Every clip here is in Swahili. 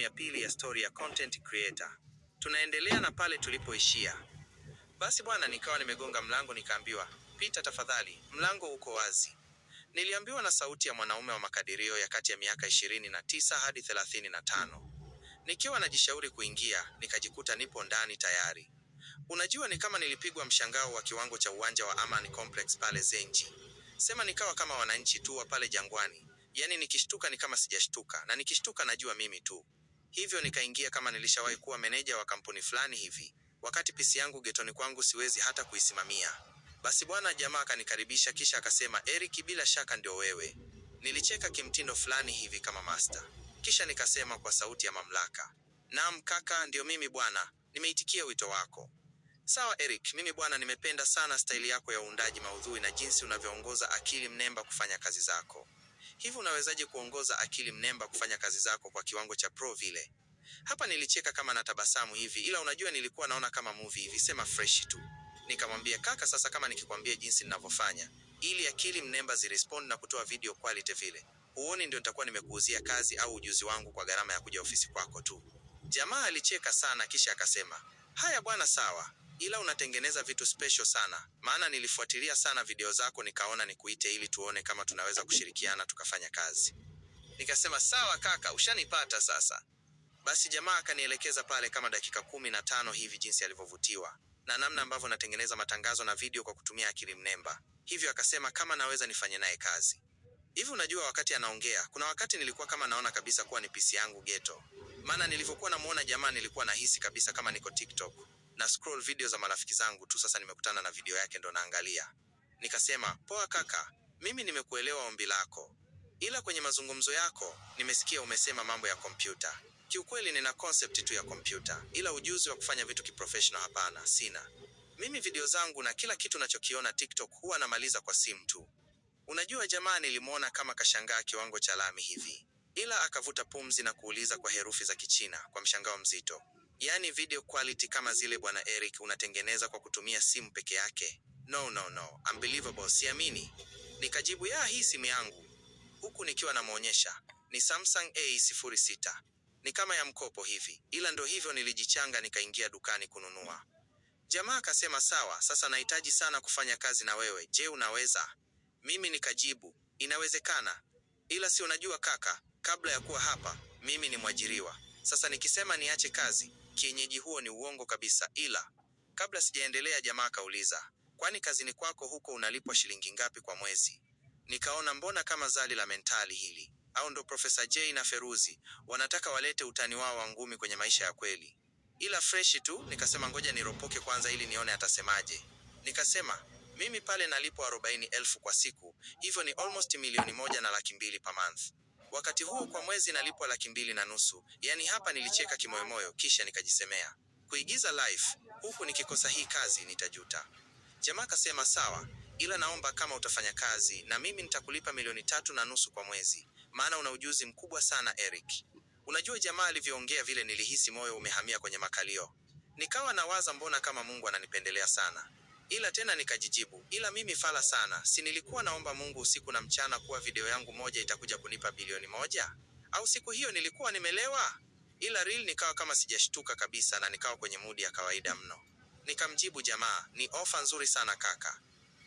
Ya pili ya story ya content creator. Tunaendelea na pale tulipoishia. Basi bwana, nikawa nimegonga mlango, nikaambiwa, "Pita tafadhali, mlango uko wazi." Niliambiwa na sauti ya mwanaume wa makadirio ya kati ya miaka 29 hadi 35. Nikiwa najishauri kuingia, nikajikuta nipo ndani tayari. Unajua, ni kama nilipigwa mshangao wa kiwango cha uwanja wa Amani Complex pale Zenji. Sema nikawa kama wananchi tu wa pale Jangwani. Yaani nikishtuka ni kama sijashtuka, na nikishtuka najua mimi tu. Hivyo nikaingia kama nilishawahi kuwa meneja wa kampuni fulani hivi. Wakati pisi yangu getoni kwangu siwezi hata kuisimamia. Basi bwana, jamaa akanikaribisha kisha akasema, "Eric, bila shaka ndio wewe." Nilicheka kimtindo fulani hivi kama master. Kisha nikasema kwa sauti ya mamlaka, "Naam kaka, ndio mimi bwana. Nimeitikia wito wako." "Sawa Eric, mimi bwana nimependa sana staili yako ya uundaji maudhui na jinsi unavyoongoza akili mnemba kufanya kazi zako. Hivi unawezaje kuongoza akili mnemba kufanya kazi zako kwa kiwango cha pro vile?" Hapa nilicheka kama natabasamu hivi, ila unajua nilikuwa naona kama movie hivi, sema fresh tu. Nikamwambia, "Kaka, sasa kama nikikwambia jinsi ninavyofanya ili akili mnemba zirespond na kutoa video quality vile, huoni ndio nitakuwa nimekuuzia kazi au ujuzi wangu kwa gharama ya kuja ofisi kwako tu?" Jamaa alicheka sana kisha akasema, "Haya bwana, sawa. Ila unatengeneza vitu special sana. Maana nilifuatilia sana video zako nikaona nikuite ili tuone kama tunaweza kushirikiana tukafanya kazi." Nikasema, "Sawa kaka, ushanipata sasa." Basi jamaa akanielekeza pale kama dakika 15 hivi jinsi alivyovutiwa na namna ambavyo natengeneza matangazo na video kwa kutumia akili mnemba. Hivyo akasema kama naweza nifanye naye kazi. Hivi unajua, wakati anaongea, kuna wakati nilikuwa kama naona kabisa kuwa ni pisi yangu ghetto. Maana nilivyokuwa namuona jamaa nilikuwa nahisi kabisa kama niko TikTok na scroll video za marafiki zangu tu. Sasa nimekutana na video yake ndo naangalia. Nikasema, "Poa kaka, mimi nimekuelewa ombi lako. Ila kwenye mazungumzo yako nimesikia umesema mambo ya kompyuta. Kiukweli nina concept tu ya kompyuta, ila ujuzi wa kufanya vitu kiprofessional hapana, sina. Mimi video zangu na kila kitu nachokiona TikTok huwa namaliza kwa simu tu." Unajua jamaa nilimuona kama kashangaa kiwango cha lami hivi. Ila akavuta pumzi na kuuliza kwa herufi za Kichina kwa mshangao mzito, "Yaani video quality kama zile bwana Eric unatengeneza kwa kutumia simu peke yake?" No, no, no. Unbelievable, siamini. Nikajibu, "Ya, hii simu yangu." Huku nikiwa namuonyesha, ni Samsung A06. Ni kama ya mkopo hivi, ila ndo hivyo nilijichanga nikaingia dukani kununua. Jamaa akasema, "Sawa, sasa nahitaji sana kufanya kazi na wewe. Je, unaweza?" Mimi nikajibu, "Inawezekana. Ila si unajua kaka, kabla ya kuwa hapa, mimi ni mwajiriwa. Sasa nikisema niache kazi, kienyeji huo ni uongo kabisa." Ila kabla sijaendelea, jamaa akauliza, "Kwani kazini kwako huko unalipwa shilingi ngapi kwa mwezi?" Nikaona mbona kama zali la mentali hili. Au ndo Profesa J na Feruzi wanataka walete utani wao wa ngumi kwenye maisha ya kweli. Ila freshi tu, nikasema ngoja niropoke kwanza ili nione atasemaje. Nikasema, "Mimi pale nalipwa 40,000 kwa siku, hivyo ni almost 1,200,000 per month. Wakati huo kwa mwezi nalipwa 2,500,000. Yaani hapa nilicheka kimoyomoyo kisha nikajisemea, kuigiza life, huku nikikosa hii kazi nitajuta. Jamaa kasema, "Sawa, ila naomba kama utafanya kazi na mimi nitakulipa 3,500,000 kwa mwezi. Maana una ujuzi mkubwa sana Eric." Unajua jamaa alivyoongea vile nilihisi moyo umehamia kwenye makalio. Nikawa nawaza mbona kama Mungu ananipendelea sana. Ila tena nikajijibu, ila mimi fala sana, si nilikuwa naomba Mungu usiku na mchana kuwa video yangu moja itakuja kunipa bilioni 1? Au siku hiyo nilikuwa nimelewa? Ila real nikawa kama sijashtuka kabisa na nikawa kwenye mudi ya kawaida mno. Nikamjibu jamaa, "Ni ofa nzuri sana kaka.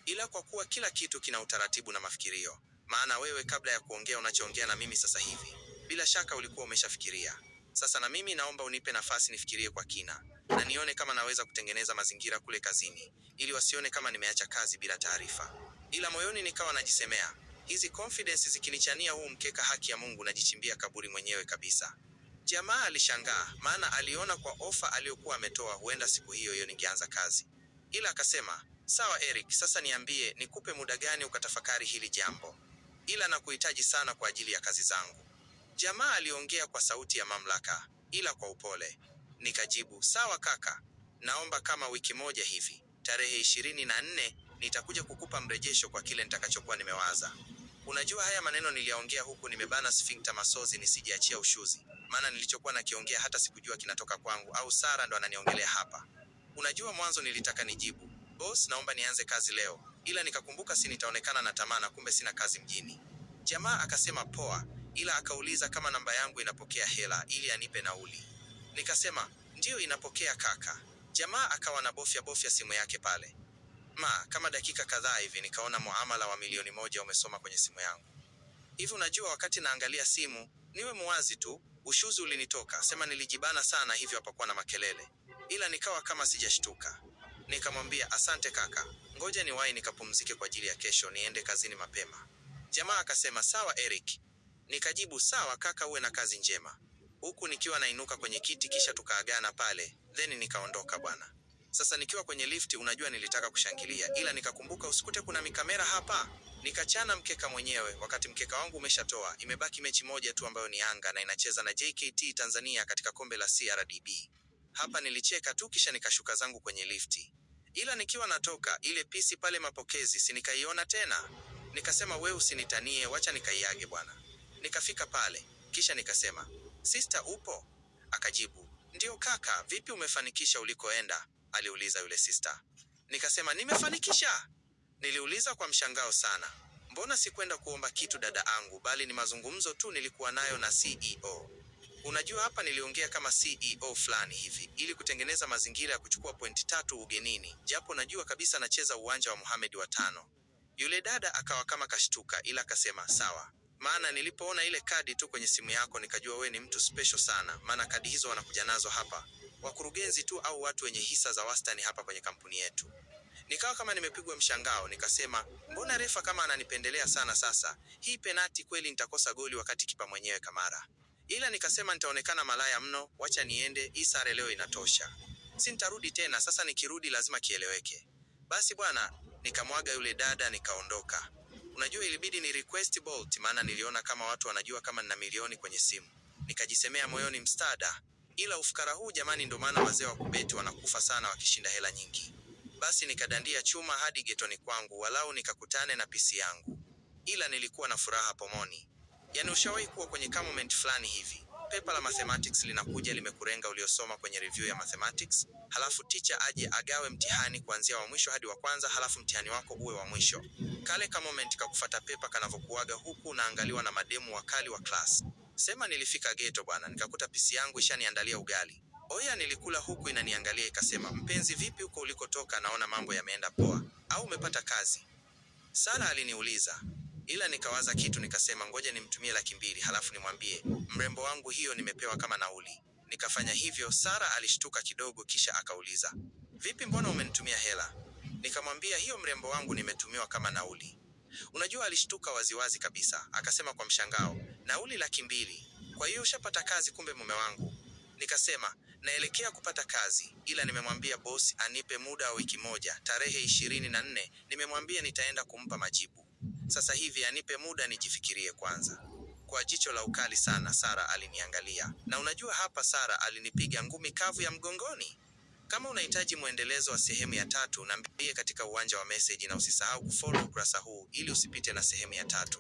Ila kwa kuwa kila kitu kina utaratibu na mafikirio. Maana wewe kabla ya kuongea unachoongea na mimi sasa hivi, bila shaka ulikuwa umeshafikiria. Sasa na mimi naomba unipe nafasi nifikirie kwa kina na nione kama naweza kutengeneza mazingira kule kazini ili wasione kama nimeacha kazi bila taarifa." Ila moyoni nikawa najisemea, hizi confidence zikinichania huu mkeka, haki ya Mungu najichimbia kaburi mwenyewe kabisa. Jamaa alishangaa, maana aliona kwa ofa aliyokuwa ametoa huenda siku hiyo hiyo ningeanza kazi. Ila akasema, "Sawa Eric, sasa niambie nikupe muda gani ukatafakari hili jambo? Ila nakuhitaji sana kwa ajili ya kazi zangu." Jamaa aliongea kwa sauti ya mamlaka, ila kwa upole. Nikajibu, "Sawa kaka, naomba kama wiki moja hivi. Tarehe 24 nitakuja kukupa mrejesho kwa kile nitakachokuwa nimewaza." Unajua haya maneno niliyaongea huku nimebana sphincter masozi nisijiachia ushuzi. Maana nilichokuwa nakiongea hata sikujua kinatoka kwangu au Sara ndo ananiongelea hapa. Unajua mwanzo nilitaka nijibu, "Boss, naomba nianze kazi leo." Ila nikakumbuka si nitaonekana na tamaa na kumbe sina kazi mjini. Jamaa akasema, "Poa, ila akauliza kama namba yangu inapokea hela ili anipe nauli. Nikasema, ndiyo inapokea kaka. Jamaa akawa na bofya simu yake pale. Kama dakika kadhaa hivi nikaona muamala wa milioni 1 umesoma kwenye simu yangu. Hivi unajua wakati naangalia simu, niwe muwazi tu, ushuzi ulinitoka, sema nilijibana sana hivyo hapakuwa na makelele. Ila nikawa kama sijashtuka. Nikamwambia asante kaka, ngoja niwahi nikapumzike kwa ajili ya kesho niende kazini mapema. Jamaa akasema sawa Eric. Nikajibu sawa kaka, uwe na kazi njema. Huku nikiwa nainuka kwenye kiti kisha tukaagana pale, then nikaondoka bwana. Sasa nikiwa kwenye lifti unajua nilitaka kushangilia ila nikakumbuka usikute kuna mikamera hapa. Nikachana mkeka mwenyewe wakati mkeka wangu umeshatoa, imebaki mechi moja tu ambayo ni Yanga na inacheza na JKT Tanzania katika kombe la CRDB. Hapa nilicheka tu kisha nikashuka zangu kwenye lifti. Ila nikiwa natoka ile pisi pale mapokezi si nikaiona tena. Nikasema wewe usinitanie, wacha nikaiage bwana. Nikafika pale, kisha nikasema, "Sister upo?" Akajibu, "Ndio kaka, vipi umefanikisha ulikoenda?" aliuliza yule sister. Nikasema, "Nimefanikisha?" Niliuliza kwa mshangao sana. Mbona sikwenda kuomba kitu dada angu bali ni mazungumzo tu nilikuwa nayo na CEO. Unajua hapa niliongea kama CEO fulani hivi ili kutengeneza mazingira ya kuchukua pointi 3 ugenini, japo najua kabisa nacheza uwanja wa Mohamed wa 5. Yule dada akawa kama kashtuka ila akasema sawa. Maana nilipoona ile kadi tu kwenye simu yako nikajua we ni mtu special sana, maana kadi hizo wanakuja nazo hapa wakurugenzi tu au watu wenye hisa za wastani hapa kwenye kampuni yetu. Nikawa kama nimepigwa mshangao, nikasema, mbona refa kama ananipendelea sana sasa? Hii penati kweli nitakosa goli wakati kipa mwenyewe Kamara. Ila nikasema nitaonekana malaya mno, wacha niende, hii sare leo inatosha. Si nitarudi tena, sasa nikirudi lazima kieleweke. Basi bwana, nikamwaga yule dada nikaondoka. Unajua ilibidi ni request Bolt maana niliona kama watu wanajua kama nina milioni kwenye simu. Nikajisemea moyoni mstada. Ila ufukara huu jamani, ndo maana wazee wa kubeti wanakufa sana wakishinda hela nyingi. Basi nikadandia chuma hadi getoni kwangu walau nikakutane na pisi yangu. Ila nilikuwa na furaha pomoni. Yaani ushawahi kuwa kwenye moment fulani hivi. Pepa la mathematics linakuja limekurenga uliosoma kwenye review ya mathematics, halafu teacher aje agawe mtihani kuanzia wa mwisho hadi wa kwanza halafu mtihani wako uwe wa mwisho. Kale moment kakufuata pepa kanavokuaga huku naangaliwa na mademu wakali wa class. Sema nilifika geto bwana, nikakuta pisi yangu ishaniandalia ugali. Oya nilikula huku inaniangalia ikasema, mpenzi vipi huko ulikotoka, naona mambo yameenda poa, au umepata kazi? Sara aliniuliza. Ila nikawaza kitu nikasema ngoja nimtumie 200,000 halafu nimwambie, mrembo wangu hiyo nimepewa kama nauli. Nikafanya hivyo. Sara alishtuka kidogo kisha akauliza, vipi mbona umenitumia hela? Nikamwambia hiyo mrembo wangu nimetumiwa kama nauli. Unajua alishtuka waziwazi kabisa, akasema kwa mshangao, nauli 200,000? Kwa hiyo ushapata kazi kumbe mume wangu? Nikasema, naelekea kupata kazi, ila nimemwambia boss anipe muda wa wiki moja, tarehe 24, nimemwambia nitaenda kumpa majibu. Sasa hivi anipe muda nijifikirie kwanza. Kwa jicho la ukali sana Sara aliniangalia. Na unajua hapa Sara alinipiga ngumi kavu ya mgongoni. Kama unahitaji muendelezo wa sehemu ya 3 niambie katika uwanja wa message na usisahau kufollow ukurasa huu ili usipite na sehemu ya 3.